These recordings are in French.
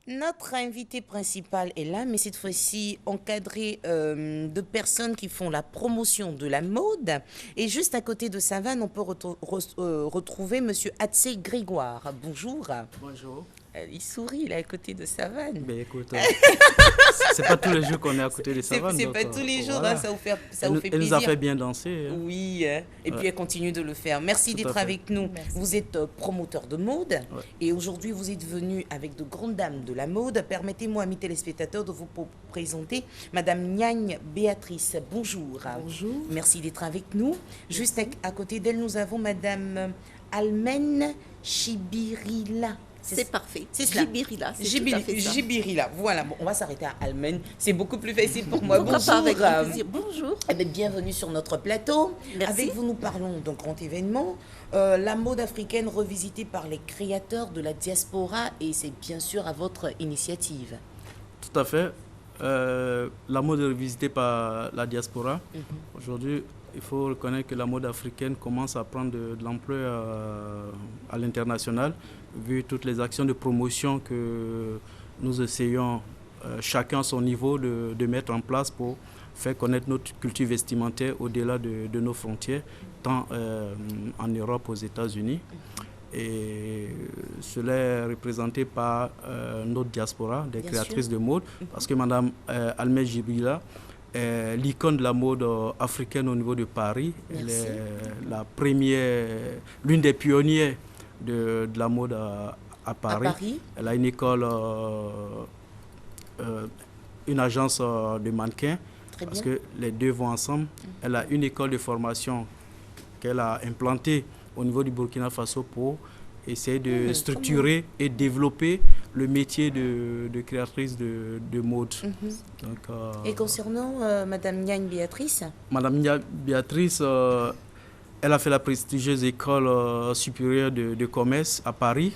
Notre invité principal est là, mais cette fois-ci encadré de personnes qui font la promotion de la mode. Et juste à côté de Savane, on peut retrouver Monsieur Hatsé Grégoire. Bonjour. Bonjour. Il sourit, il est à côté de Savane. Ben écoute, c'est pas tous les jours qu'on est à côté des savanes, C'est donc pas tous les jours, hein, voilà. ça vous fait Elle nous a plaisir. fait bien danser, hein. Oui, et puis Ouais, elle continue de le faire. Merci tout à d'être fait. avec nous. Merci. Vous êtes promoteur de mode Ouais. et aujourd'hui vous êtes venu avec de grandes dames de la mode. Permettez-moi, amis téléspectateurs, de vous présenter Madame Niagne Béatrice. Bonjour. Bonjour. Merci d'être avec nous. Juste à côté d'elle, nous avons Madame Almen Chibirila. C'est parfait. C'est cela. Jibirila, c'est tout à fait ça. Jibirila. Voilà, bon, on va s'arrêter à Almen. C'est beaucoup plus facile pour moi. Pourquoi Bonjour. pas, avec grand plaisir. Bonjour. Eh bien, bienvenue sur notre plateau. Merci. Avec vous, nous parlons d'un grand événement, la mode africaine revisitée par les créateurs de la diaspora, et c'est bien sûr à votre initiative. Tout à fait. La mode est revisitée par la diaspora. Aujourd'hui, il faut reconnaître que la mode africaine commence à prendre de l'ampleur à l'international, vu toutes les actions de promotion que nous essayons, chacun à son niveau, de mettre en place pour faire connaître notre culture vestimentaire au-delà de nos frontières, tant en Europe, aux États-Unis. Et cela est représenté par notre diaspora, des Bien créatrices sûr. de mode, parce que Mme Almej Jibrila est l'icône de la mode africaine au niveau de Paris. Elle Merci. est la première, l'une des pionnières de la mode à Paris. À Paris. Elle a une école, une agence de mannequins, Très parce bien. que les deux vont ensemble. Elle a une école de formation qu'elle a implantée au niveau du Burkina Faso pour essayer de structurer et développer le métier de créatrice de mode. Donc, Et concernant Madame Niagne Béatrice, Madame Béatrice, elle a fait la prestigieuse école supérieure de commerce à Paris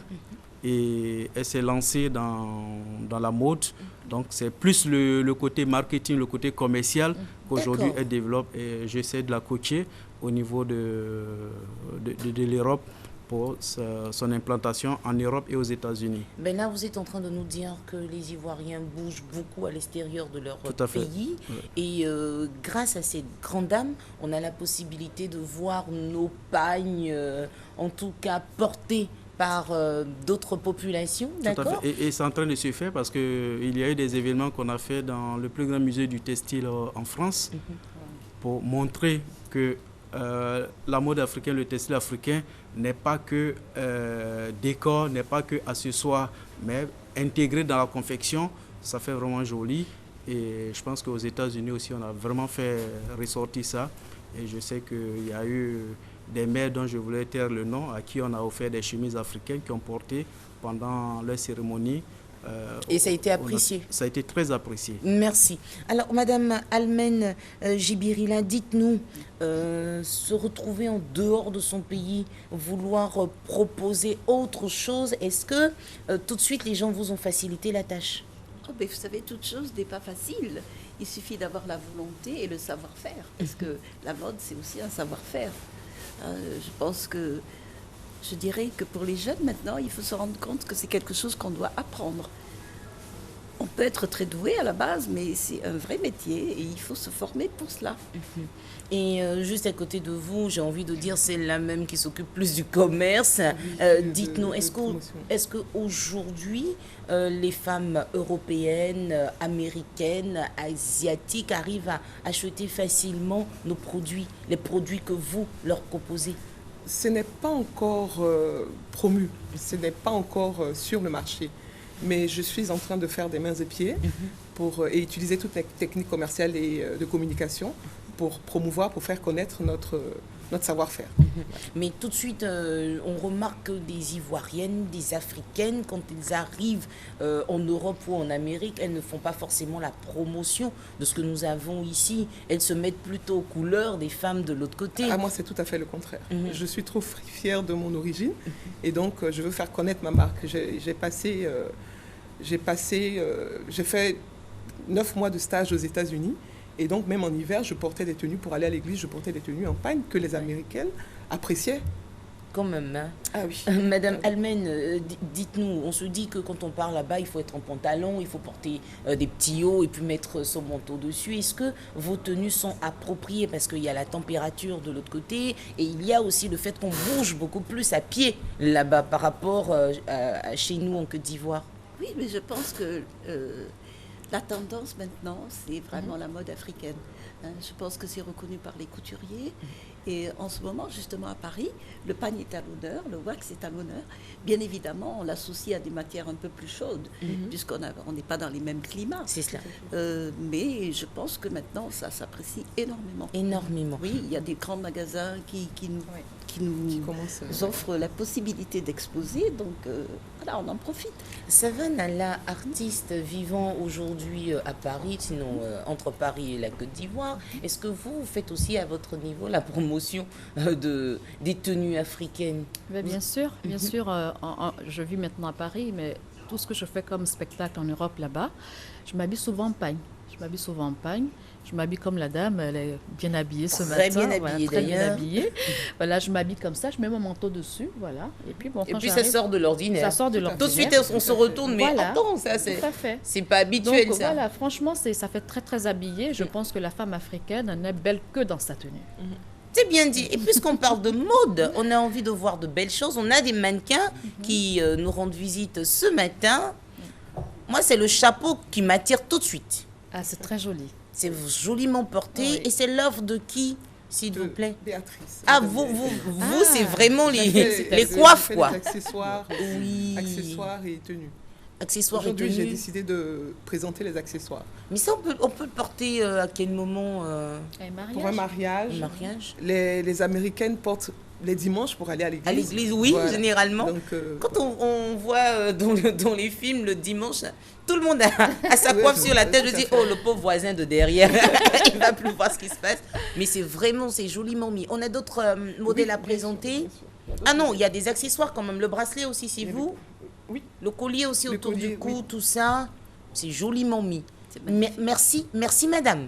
et elle s'est lancée dans la mode. Donc c'est plus le côté marketing, le côté commercial qu'aujourd'hui D'accord. elle développe et j'essaie de la coacher au niveau de l'Europe pour son implantation en Europe et aux États-Unis. ben là, vous êtes en train de nous dire que les Ivoiriens bougent beaucoup à l'extérieur de leur Tout à fait. pays. Ouais. Et grâce à ces grandes dames, on a la possibilité de voir nos pagnes, en tout cas, portées par d'autres populations. Tout à D'accord. fait. Et c'est en train de se faire parce qu'il y a eu des événements qu'on a fait dans le plus grand musée du textile en France pour montrer que la mode africaine, le textile africain n'est pas que décor, n'est pas que accessoire, mais intégré dans la confection, ça fait vraiment joli. Et je pense qu'aux États-Unis aussi, on a vraiment fait ressortir ça. Et je sais qu'il y a eu des mères dont je voulais taire le nom, à qui on a offert des chemises africaines qui ont porté pendant leur cérémonie. Et ça a été apprécié. Ça a été très apprécié. Merci. Alors, Madame Almen Jibirila, dites-nous, se retrouver en dehors de son pays, vouloir proposer autre chose, est-ce que tout de suite les gens vous ont facilité la tâche? Oh, ben, vous savez, toute chose n'est pas facile. Il suffit d'avoir la volonté et le savoir-faire. Parce que la mode, c'est aussi un savoir-faire. Je pense que, je dirais que pour les jeunes maintenant, il faut se rendre compte que c'est quelque chose qu'on doit apprendre. On peut être très doué à la base, mais c'est un vrai métier et il faut se former pour cela. Et juste à côté de vous, j'ai envie de dire, c'est la même qui s'occupe plus du commerce. Dites-nous, est-ce qu'aujourd'hui, les femmes européennes, américaines, asiatiques arrivent à acheter facilement nos produits, les produits que vous leur proposez? Ce n'est pas encore promu, ce n'est pas encore sur le marché. Mais je suis en train de faire des mains et pieds et utiliser toutes les techniques commerciales et de communication pour promouvoir, pour faire connaître notre savoir-faire. Mais tout de suite, on remarque que des Ivoiriennes, des Africaines, quand elles arrivent en Europe ou en Amérique, elles ne font pas forcément la promotion de ce que nous avons ici. Elles se mettent plutôt aux couleurs des femmes de l'autre côté. À moi, c'est tout à fait le contraire. Je suis trop fière de mon origine et donc je veux faire connaître ma marque. J'ai fait 9 mois de stage aux États-Unis. Et donc, même en hiver, je portais des tenues pour aller à l'église, je portais des tenues en pagne que les Américaines appréciaient. quand même. Hein. Ah oui. Madame Almen, dites-nous, on se dit que quand on part là-bas, il faut être en pantalon, il faut porter des petits hauts et puis mettre son manteau dessus. Est-ce que vos tenues sont appropriées? Parce qu'il y a la température de l'autre côté et il y a aussi le fait qu'on bouge beaucoup plus à pied là-bas par rapport à chez nous en Côte d'Ivoire. Oui, mais je pense que la tendance maintenant, c'est vraiment la mode africaine. Hein. Je pense que c'est reconnu par les couturiers. Et en ce moment, justement à Paris, le pagne est à l'honneur, le wax est à l'honneur. Bien évidemment, on l'associe à des matières un peu plus chaudes, puisqu'on n'est pas dans les mêmes climats. C'est cela. Mais je pense que maintenant, ça s'apprécie énormément. Énormément. Oui, il y a des grands magasins qui nous offrent la possibilité d'exposer. Donc, voilà, on en profite. Savannah, artiste vivant aujourd'hui à Paris, sinon entre Paris et la Côte d'Ivoire, est-ce que vous faites aussi à votre niveau la promotion des tenues africaines? Bien sûr, je vis maintenant à Paris, mais tout ce que je fais comme spectacle en Europe là-bas, je m'habille souvent en pagne. Je m'habille comme la dame, elle est bien habillée ce matin. Très bien habillée. Voilà, je m'habille comme ça, je mets mon manteau dessus, voilà. Et puis, bon, ça sort de l'ordinaire. Ça sort de l'ordinaire. Tout de suite, on se retourne, mais voilà. Attends, ça c'est pas habituel. Donc, ça. Voilà, franchement, ça fait très, très habillé. Je pense que la femme africaine n'est belle que dans sa tenue. C'est bien dit. Et puisqu'on parle de mode, on a envie de voir de belles choses. On a des mannequins qui nous rendent visite ce matin. Moi, c'est le chapeau qui m'attire tout de suite. Ah, c'est très joli. C'est joliment porté. Oui. Et c'est l'œuvre de qui, s'il vous plaît? Béatrice. Ah, vous c'est vraiment les coiffes, quoi. Les accessoires, oui. Accessoires et tenues. Aujourd'hui, j'ai décidé de présenter les accessoires. Mais ça, on peut le porter à quel moment Pour un mariage. Les Américaines portent les dimanches pour aller à l'église. À l'église, oui, voilà. Généralement. Donc, quand on voit dans les films le dimanche, tout le monde a sa coiffe sur la tête. Je dis, oh, le pauvre voisin de derrière, il ne va plus voir ce qui se passe. Mais c'est joliment mis. On a d'autres modèles à présenter. Ah non, il y a des accessoires quand même. Le bracelet aussi, c'est vous. Oui. Le collier aussi autour du cou, tout ça. C'est joliment mis. Merci madame.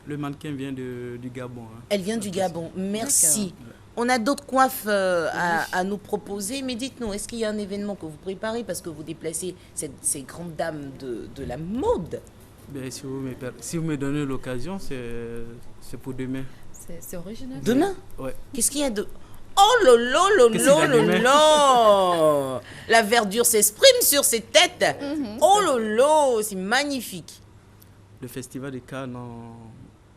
Le mannequin vient du Gabon. Hein. Elle vient du Gabon. Merci. On a d'autres coiffes à nous proposer, mais dites-nous, est-ce qu'il y a un événement que vous préparez parce que vous déplacez ces grandes dames de la mode? Bien, si vous me donnez l'occasion, c'est pour demain. C'est original. Demain? Ouais. Qu'est-ce qu'il y a de... Oh lolo, la verdure s'exprime sur ses têtes. Oh lolo, c'est magnifique. Le festival de Cannes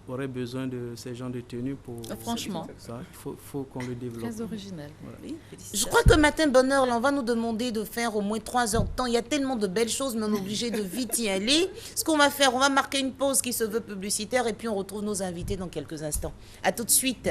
aurait besoin de ces genres de tenues pour... Franchement. Ça, il faut qu'on le développe. Très original. Voilà. Je crois que Matin Bonheur, là, on va nous demander de faire au moins 3 heures de temps. Il y a tellement de belles choses, mais on est obligé de vite y aller. Ce qu'on va faire, on va marquer une pause qui se veut publicitaire et puis on retrouve nos invités dans quelques instants. À tout de suite.